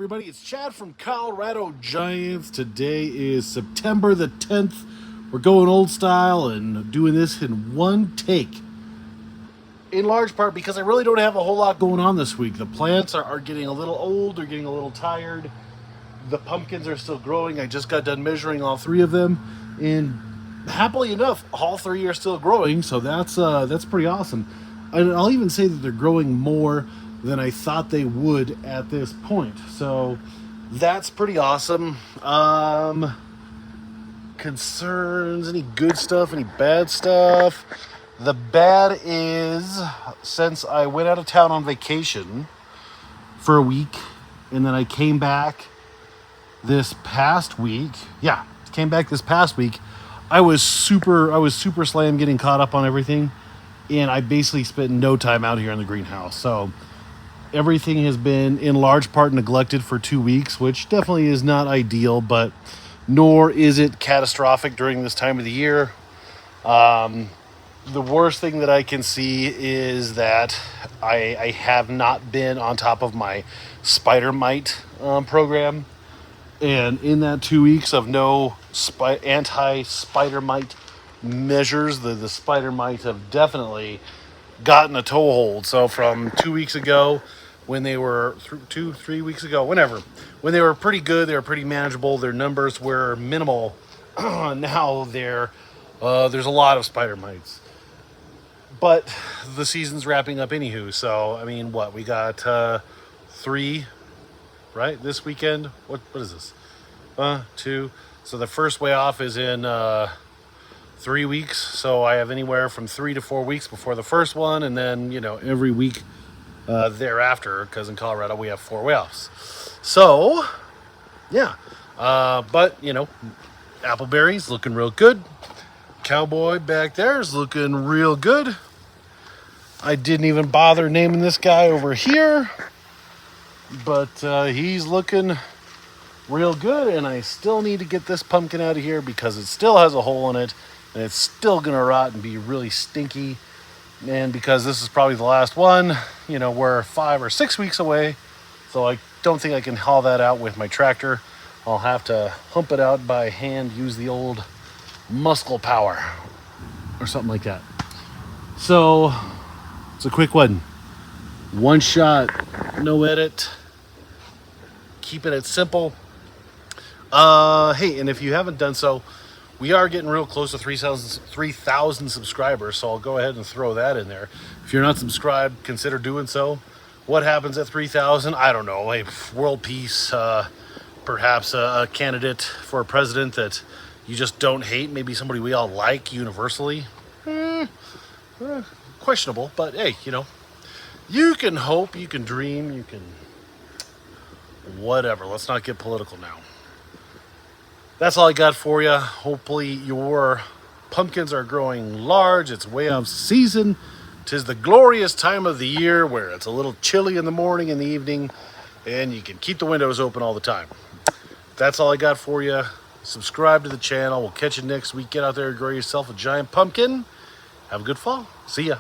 everybody, it's Chad from Colorado Giants. Today is September the 10th. We're going old style and doing this in one take. In large part because I really don't have a whole lot going on this week. The plants are getting a little old, they're getting a little tired. The pumpkins are still growing. I just got done measuring all three of them, and happily enough, all three are still growing, so that's pretty awesome. And I'll even say that they're growing more than I thought they would at this point. So that's pretty awesome. Concerns, any good stuff, any bad stuff? The bad is, since I went out of town on vacation for a week, and then I came back this past week. I was super slammed getting caught up on everything, and I basically spent no time out here in the greenhouse. So everything has been in large part neglected for 2 weeks, which definitely is not ideal, but nor is it catastrophic during this time of the year. The worst thing that I can see is that I have not been on top of my spider mite program. And in that 2 weeks of no anti-spider mite measures, the spider mite have definitely gotten a toehold. So from 2 weeks ago, when they were 3 weeks ago, when they were pretty good, they were pretty manageable. Their numbers were minimal. Now there's a lot of spider mites. But the season's wrapping up anywho. So I mean, we got 3, right, this weekend. What is this? 2. So the first way off is in 3 weeks. So I have anywhere from 3 to 4 weeks before the first one, and then every week thereafter, because in Colorado we have 4 way offs. So yeah, but Appleberry's looking real good. Cowboy back there is looking real good. I didn't even bother naming this guy over here, but he's looking real good, and I still need to get this pumpkin out of here because it still has a hole in it, and it's still gonna rot and be really stinky. And because this is probably the last one, we're 5 or 6 weeks away, so I don't think I can haul that out with my tractor. I'll have to hump it out by hand, use the old muscle power or something like that. So it's a quick one shot, no edit, keeping it simple. Hey, and if you haven't done so, we are getting real close to 3,000 subscribers, so I'll go ahead and throw that in there. If you're not subscribed, consider doing so. What happens at 3,000? I don't know. Hey, world peace, perhaps a candidate for a president that you just don't hate, maybe somebody we all like universally. Questionable, but hey, you can hope, you can dream, you can whatever. Let's not get political now. That's all I got for you. Hopefully your pumpkins are growing large. It's way off season. 'Tis the glorious time of the year where it's a little chilly in the morning and the evening, and you can keep the windows open all the time. That's all I got for you. Subscribe to the channel. We'll catch you next week. Get out there and grow yourself a giant pumpkin. Have a good fall. See ya.